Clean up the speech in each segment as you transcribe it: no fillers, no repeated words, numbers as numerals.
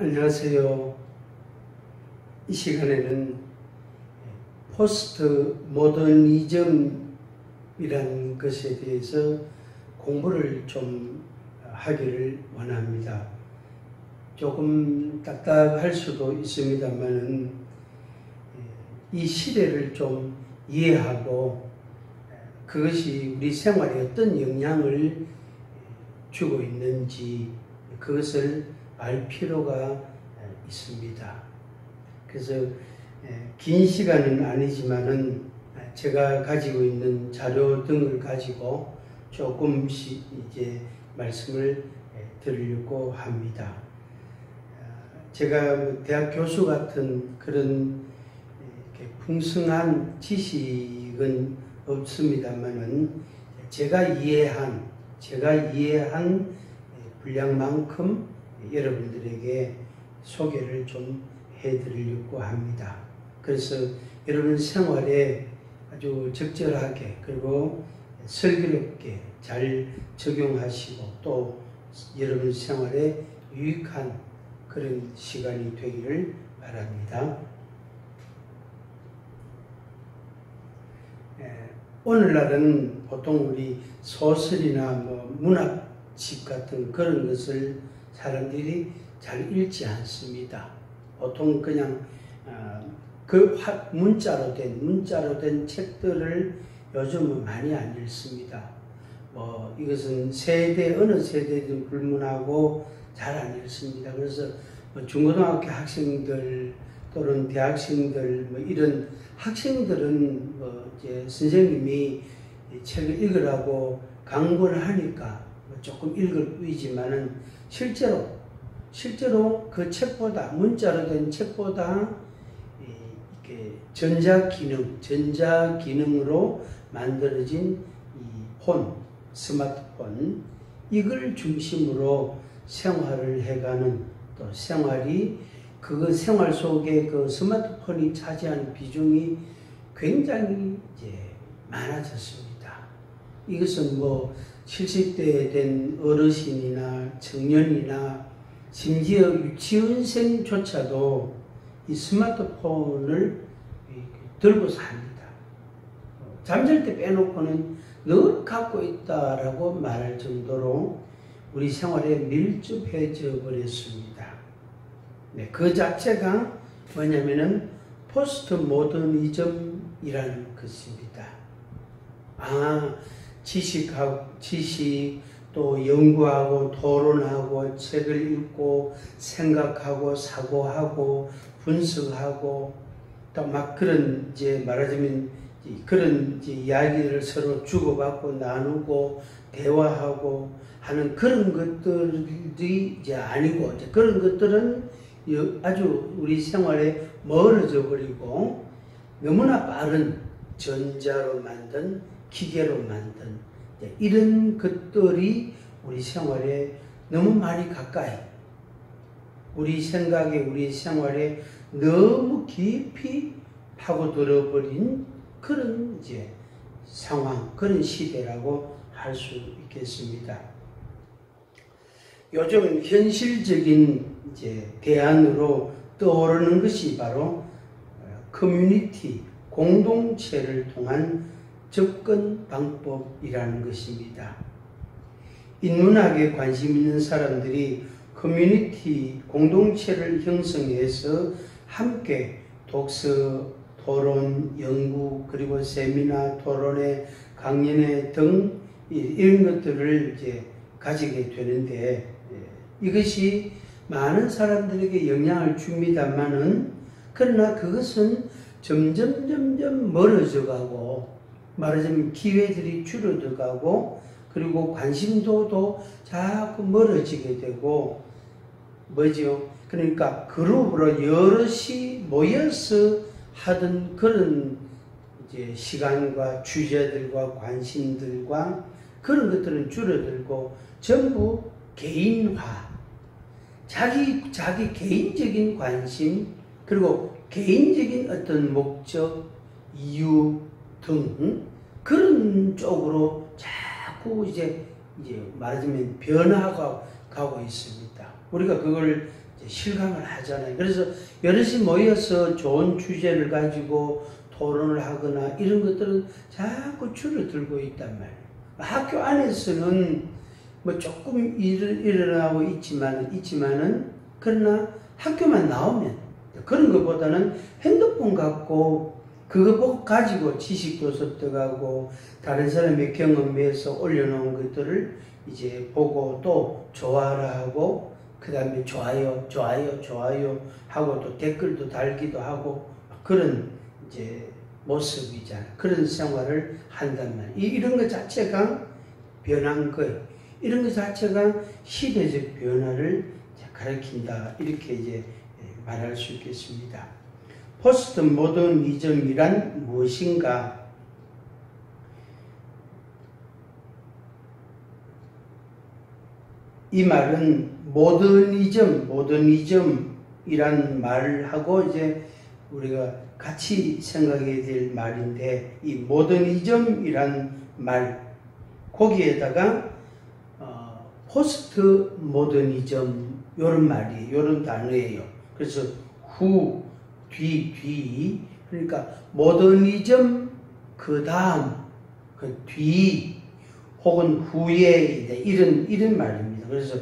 안녕하세요. 이 시간에는 포스트 모더니즘이라는 것에 대해서 공부를 좀 하기를 원합니다. 조금 딱딱할 수도 있습니다만은 이 시대를 좀 이해하고 그것이 우리 생활에 어떤 영향을 주고 있는지 그것을 알 필요가 있습니다. 그래서 긴 시간은 아니지만은 제가 가지고 있는 자료 등을 가지고 조금씩 이제 말씀을 드리려고 합니다. 제가 대학 교수 같은 그런 풍성한 지식은 없습니다만은 제가 이해한 분량만큼 여러분들에게 소개를 좀 해드리려고 합니다. 그래서 여러분 생활에 아주 적절하게 그리고 슬기롭게 잘 적용하시고 또 여러분 생활에 유익한 그런 시간이 되기를 바랍니다. 오늘날은 보통 우리 소설이나 문학집 같은 그런 것을 사람들이 잘 읽지 않습니다. 보통 그냥 문자로 된 책들을 요즘은 많이 안 읽습니다. 이것은 어느 세대든 불문하고 잘 안 읽습니다. 그래서 중고등학교 학생들 또는 대학생들 이런 학생들은 이제 선생님이 책을 읽으라고 강권을 하니까 조금 읽을 뿐이지만은 실제로 그 책보다 문자로 된 책보다 이렇게 전자기능으로 만들어진 스마트폰 이걸 중심으로 생활을 해가는 또 그 생활 속에 그 스마트폰이 차지하는 비중이 굉장히 이제 많아졌습니다. 이것은 70대 된 어르신이나 청년이나 심지어 유치원생조차도 이 스마트폰을 들고 삽니다. 잠잘 때 빼놓고는 늘 갖고 있다라고 말할 정도로 우리 생활에 밀접해져 버렸습니다. 그 자체가 뭐냐면은 포스트 모더니즘이라는 것입니다. 지식 또 연구하고 토론하고 책을 읽고 생각하고 사고하고 분석하고 또 그런 말하자면 그런 이야기를 서로 주고받고 나누고 대화하고 하는 그런 것들이 아니고 그런 것들은 아주 우리 생활에 멀어져 버리고 너무나 빠른 전자로 만든 기계로 만든 이런 것들이 우리 생활에 너무 많이 가까이 우리 생각에 우리 생활에 너무 깊이 파고들어 버린 그런 상황 그런 시대라고 할 수 있겠습니다. 요즘 현실적인 대안으로 떠오르는 것이 바로 커뮤니티, 공동체를 통한 접근 방법이라는 것입니다. 인문학에 관심 있는 사람들이 커뮤니티, 공동체를 형성해서 함께 독서, 토론, 연구, 그리고 세미나, 토론회, 강연회 등 이런 것들을 가지게 되는데 이것이 많은 사람들에게 영향을 줍니다만은 그러나 그것은 점점 멀어져 가고 말하자면 기회들이 줄어들 가고 그리고 관심도도 자꾸 멀어지게 되고 그러니까 그룹으로 여럿이 모여서 하던 그런 시간과 주제들과 관심들과 그런 것들은 줄어들고 전부 개인화 자기 개인적인 관심 그리고 개인적인 어떤 목적, 이유 등 그런 쪽으로 자꾸 말하자면 변화가 가고 있습니다. 우리가 그걸 실감을 하잖아요. 그래서 여럿이 모여서 좋은 주제를 가지고 토론을 하거나 이런 것들은 자꾸 줄어들고 있단 말이에요. 학교 안에서는 뭐 조금 일어나고 있지만은 그러나 학교만 나오면 그런 것보다는 핸드폰 갖고 그거 가지고 지식도 습득하고 다른 사람의 경험에서 올려놓은 것들을 이제 보고 또 좋아라 하고 그 다음에 좋아요 하고 또 댓글도 달기도 하고 그런 이제 모습이잖아요. 그런 생활을 한단 말이에요. 이런 것 자체가 변한 거예요. 이런 것 자체가 시대적 변화를 가리킨다. 이렇게 이제 말할 수 있겠습니다. 포스트 모더니즘이란 무엇인가? 이 말은 모더니즘이란 말을 하고 이제 우리가 같이 생각해야 될 말인데 이 모더니즘이란 말 거기에다가 포스트 모더니즘 요런 말이 요런 단어예요. 그래서 후, 뒤 그러니까 모더니즘 그 다음 그 뒤 혹은 후에 이런 말입니다. 그래서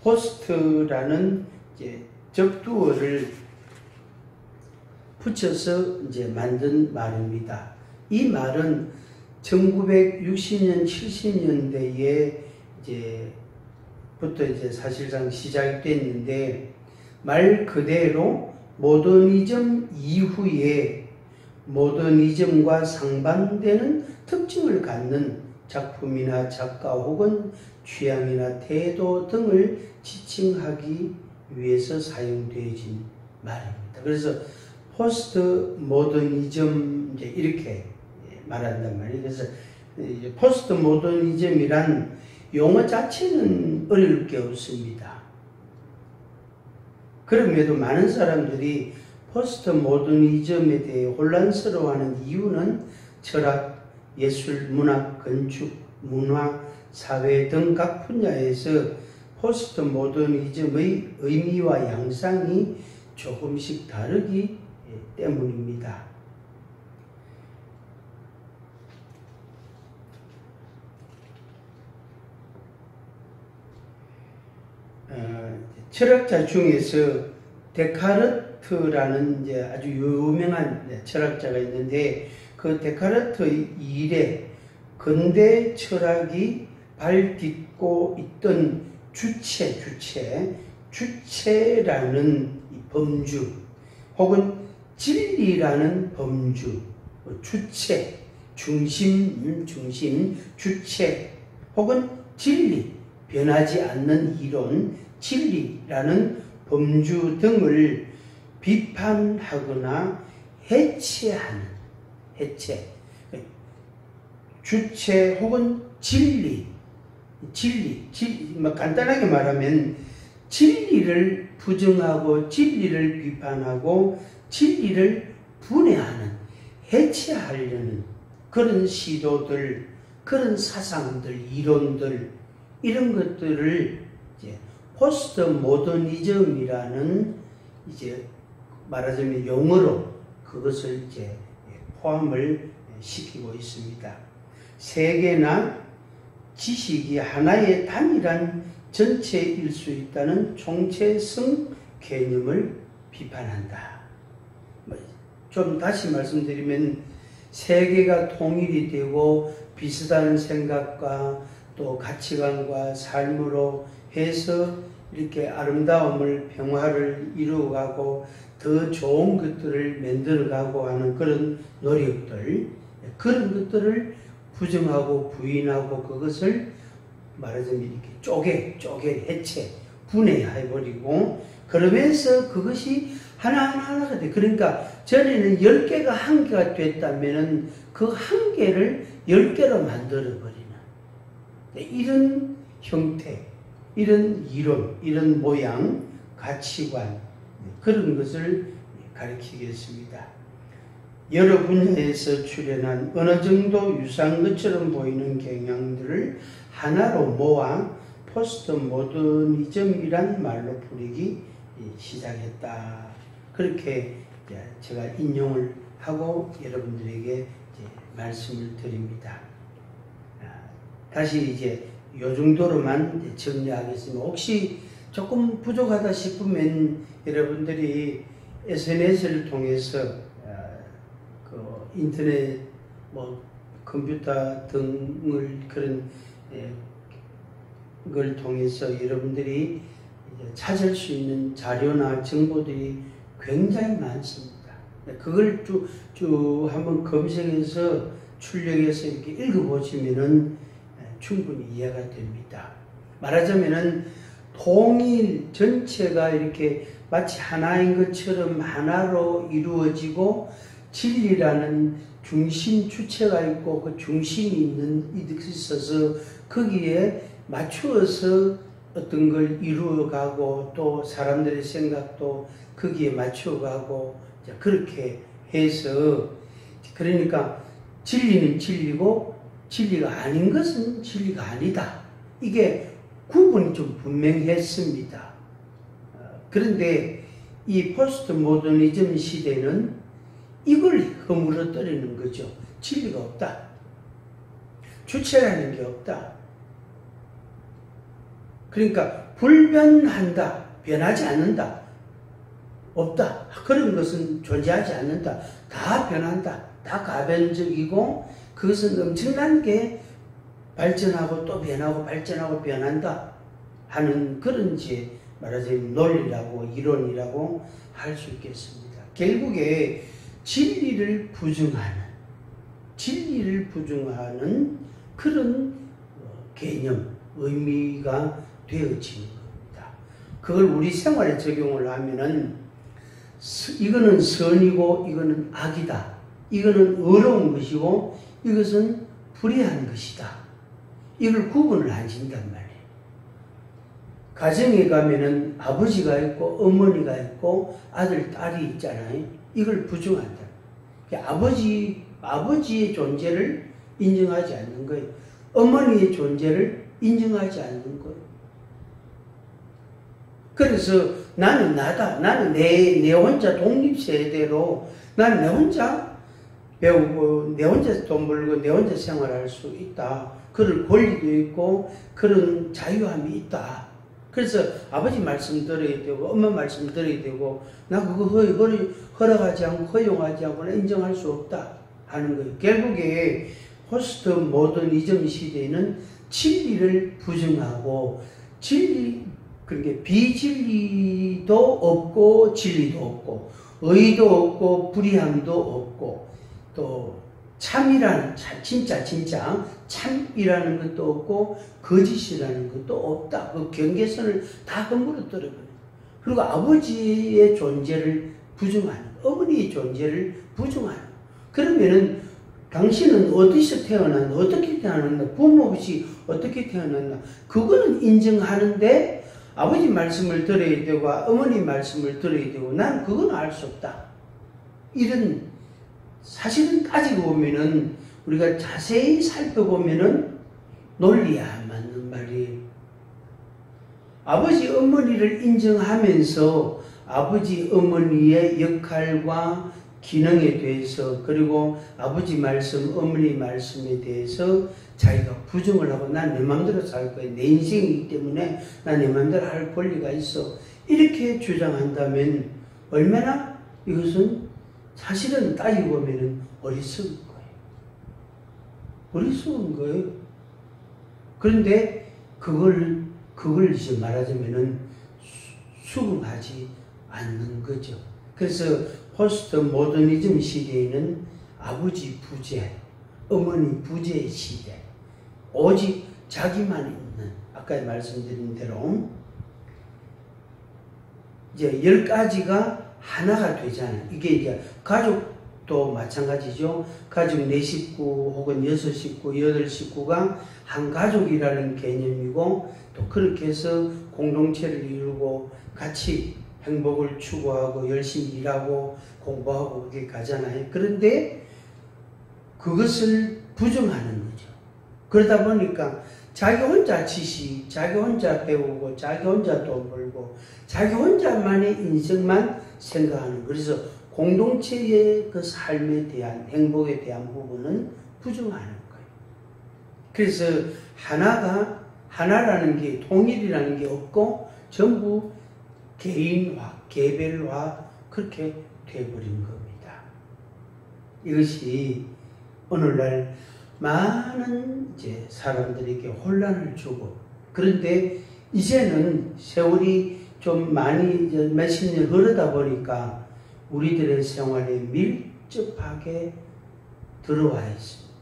포스트라는 이제 접두어를 붙여서 이제 만든 말입니다. 이 말은 1960년, 70년대에 부터 이제 사실상 시작됐는데 말 그대로 모더니즘 이후에 모더니즘과 상반되는 특징을 갖는 작품이나 작가 혹은 취향이나 태도 등을 지칭하기 위해서 사용되어진 말입니다. 그래서 포스트 모더니즘 이렇게 말한단 말이에요. 그래서 포스트 모더니즘이란 용어 자체는 어려울 게 없습니다. 그럼에도 많은 사람들이 포스트 모더니즘에 대해 혼란스러워하는 이유는 철학, 예술, 문학, 건축, 문화, 사회 등 각 분야에서 포스트 모더니즘의 의미와 양상이 조금씩 다르기 때문입니다. 철학자 중에서 데카르트라는 이제 아주 유명한 철학자가 있는데 그 데카르트의 일에 근대 철학이 발딛고 있던 주체라는 범주 혹은 진리라는 범주, 주체, 중심, 주체 혹은 진리, 변하지 않는 이론, 진리라는 범주 등을 비판하거나 해체, 주체 혹은 진리, 간단하게 말하면 진리를 부정하고 진리를 비판하고 진리를 분해하는, 해체하려는 그런 시도들, 그런 사상들, 이론들 이런 것들을 이제 포스트 모더니즘이라는 이제 말하자면 용어로 그것을 이제 포함을 시키고 있습니다. 세계나 지식이 하나의 단일한 전체일 수 있다는 총체성 개념을 비판한다. 좀 다시 말씀드리면 세계가 통일이 되고 비슷한 생각과 또 가치관과 삶으로 해서 이렇게 아름다움을, 평화를 이루어가고 더 좋은 것들을 만들어가고 하는 그런 노력들, 그런 것들을 부정하고 부인하고 그것을 말하자면 이렇게 쪼개, 해체, 분해해버리고 그러면서 그것이 하나하나가 돼. 그러니까 전에는 10개가 한 개가 됐다면은 그 한 개를 10개로 만들어버리는 이런 형태, 이런 이론, 이런 모양, 가치관 그런 것을 가리키겠습니다. 여러 분야에서 출현한 어느 정도 유사한 것처럼 보이는 경향들을 하나로 모아 포스트 모더니즘이란 말로 부르기 시작했다. 그렇게 제가 인용을 하고 여러분들에게 이제 말씀을 드립니다. 다시 이제 요 정도로만 정리하겠습니다. 혹시 조금 부족하다 싶으면 여러분들이 SNS를 통해서 그 인터넷 컴퓨터 등을 그런 걸 통해서 여러분들이 찾을 수 있는 자료나 정보들이 굉장히 많습니다. 그걸 쭉 한번 검색해서 출력해서 이렇게 읽어보시면은 충분히 이해가 됩니다. 말하자면은 통일 전체가 이렇게 마치 하나인 것처럼 하나로 이루어지고 진리라는 중심 주체가 있고 그 중심이 있는 이득이 있어서 거기에 맞추어서 어떤 걸 이루어가고 또 사람들의 생각도 거기에 맞춰가고 그렇게 해서 그러니까 진리는 진리고 진리가 아닌 것은 진리가 아니다. 이게 구분이 좀 분명했습니다. 그런데 이 포스트 모더니즘 시대는 이걸 허물어뜨리는 거죠. 진리가 없다. 주체라는 게 없다. 그러니까 불변한다. 변하지 않는다. 없다. 그런 것은 존재하지 않는다. 다 변한다. 다 가변적이고 그것은 엄청난 게 발전하고 또 변하고 발전하고 변한다 하는 그런 이제 말하자면 논리라고 이론이라고 할 수 있겠습니다. 결국에 진리를 부정하는 그런 개념, 의미가 되어지는 겁니다. 그걸 우리 생활에 적용을 하면은 이거는 선이고 이거는 악이다. 이거는 어려운 것이고 이것은 불의한 것이다. 이걸 구분을 안 진단 말이에요. 가정에 가면은 아버지가 있고 어머니가 있고 아들, 딸이 있잖아요. 이걸 부정한다. 아버지의 존재를 인정하지 않는 거예요. 어머니의 존재를 인정하지 않는 거예요. 그래서 나는 나다. 나는 내 혼자 독립세대로 나는 내 혼자 배우고 내 혼자 돈 벌고 내 혼자 생활할 수 있다. 그럴 권리도 있고 그런 자유함이 있다. 그래서 아버지 말씀 들어야 되고 엄마 말씀 들어야 되고 나 그거 허락하지 않고 허용하지 않고 인정할 수 없다 하는 거예요. 결국에 포스트 모더니즘 시대에는 진리를 부정하고 그러니까 비진리도 없고 진리도 없고 의도 없고 불의함도 없고 또 참이라는 진짜 참이라는 것도 없고 거짓이라는 것도 없다. 그 경계선을 다 허물어뜨려 버려요. 그리고 아버지의 존재를 부정하는, 어머니의 존재를 부정하는. 그러면은 당신은 어디서 태어났나, 어떻게 태어났나, 부모 없이 어떻게 태어났나, 그거는 인정하는데 아버지 말씀을 들어야 되고 어머니 말씀을 들어야 되고 난 그건 알 수 없다. 이런 사실은 따지고 보면은 우리가 자세히 살펴보면은 논리에 안 맞는 말이에요. 아버지 어머니를 인정하면서 아버지 어머니의 역할과 기능에 대해서 그리고 아버지 말씀 어머니 말씀에 대해서 자기가 부정을 하고 난 내 마음대로 살 거야. 내 인생이기 때문에 난 내 마음대로 할 권리가 있어. 이렇게 주장한다면 얼마나 이것은 사실은 따지고 보면은 어리석은 거예요. 어리석은 거예요. 그런데 그걸 이제 말하자면은 수긍하지 않는 거죠. 그래서 포스트 모더니즘 시대에는 아버지 부재, 어머니 부재 시대, 오직 자기만 있는, 아까 말씀드린 대로 이제 10가지가 하나가 되잖아요. 이게 이제 가족도 마찬가지죠. 가족 4식구 혹은 6식구, 8식구가 한 가족이라는 개념이고 또 그렇게 해서 공동체를 이루고 같이 행복을 추구하고 열심히 일하고 공부하고 그렇게 가잖아요. 그런데 그것을 부정하는 거죠. 그러다 보니까 자기 혼자 지식, 자기 혼자 배우고, 자기 혼자 돈 벌고, 자기 혼자만의 인생만 생각하는. 그래서 공동체의 그 삶에 대한, 행복에 대한 부분은 부정하는 거예요. 그래서 하나라는 게, 통일이라는 게 없고, 전부 개인화, 개별화, 그렇게 되어버린 겁니다. 이것이 오늘날 많은 이제 사람들에게 혼란을 주고, 그런데 이제는 세월이 좀 많이 몇십 년 흐르다 보니까 우리들의 생활에 밀접하게 들어와 있습니다.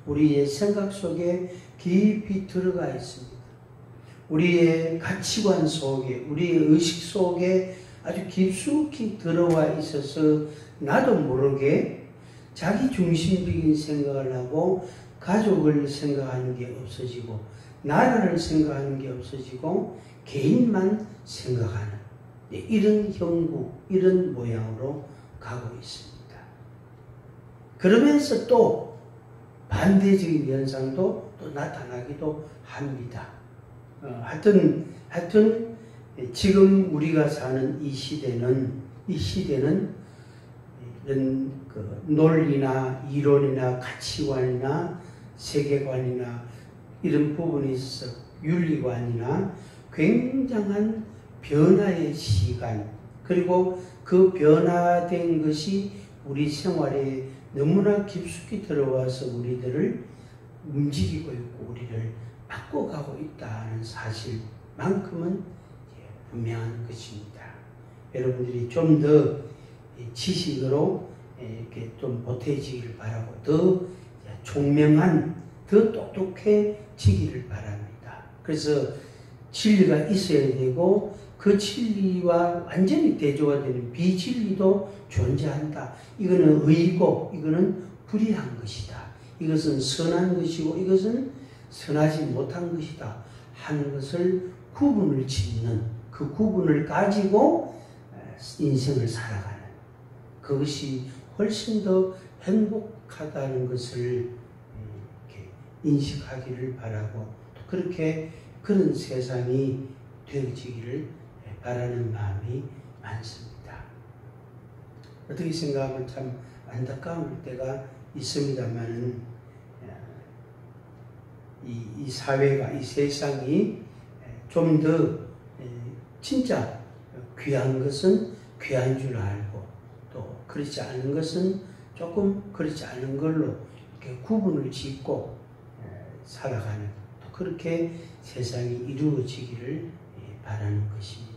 우리의 생각 속에 깊이 들어가 있습니다. 우리의 가치관 속에, 우리의 의식 속에 아주 깊숙이 들어와 있어서 나도 모르게 자기 중심적인 생각을 하고 가족을 생각하는 게 없어지고 나라를 생각하는 게 없어지고 개인만 생각하는 이런 형국, 이런 모양으로 가고 있습니다. 그러면서 또 반대적인 현상도 또 나타나기도 합니다. 하여튼 지금 우리가 사는 이 시대는 이런 그 논리나 이론이나 가치관이나 세계관이나 이런 부분에 있어서 윤리관이나 굉장한 변화의 시간, 그리고 그 변화된 것이 우리 생활에 너무나 깊숙이 들어와서 우리들을 움직이고 있고 우리를 바꿔가고 있다는 사실만큼은 분명한 것입니다. 여러분들이 좀 더 지식으로 이렇게 좀 보태지기를 바라고 더 총명한, 더 똑똑해지기를 바랍니다. 그래서 진리가 있어야 되고 그 진리와 완전히 대조가 되는 비진리도 존재한다. 이거는 의고 이거는 불의한 것이다. 이것은 선한 것이고 이것은 선하지 못한 것이다 하는 것을 구분을 짓는, 그 구분을 가지고 인생을 살아가는, 그것이 훨씬 더 행복하다는 것을 이렇게 인식하기를 바라고, 그렇게 그런 세상이 되어지기를 바라는 마음이 많습니다. 어떻게 생각하면 참 안타까울 때가 있습니다만은 이 사회가, 이 세상이 좀 더 진짜 귀한 것은 귀한 줄 알고 또 그렇지 않은 것은 조금 그렇지 않은 걸로 이렇게 구분을 짓고 살아가는, 또 그렇게 세상이 이루어지기를 바라는 것입니다.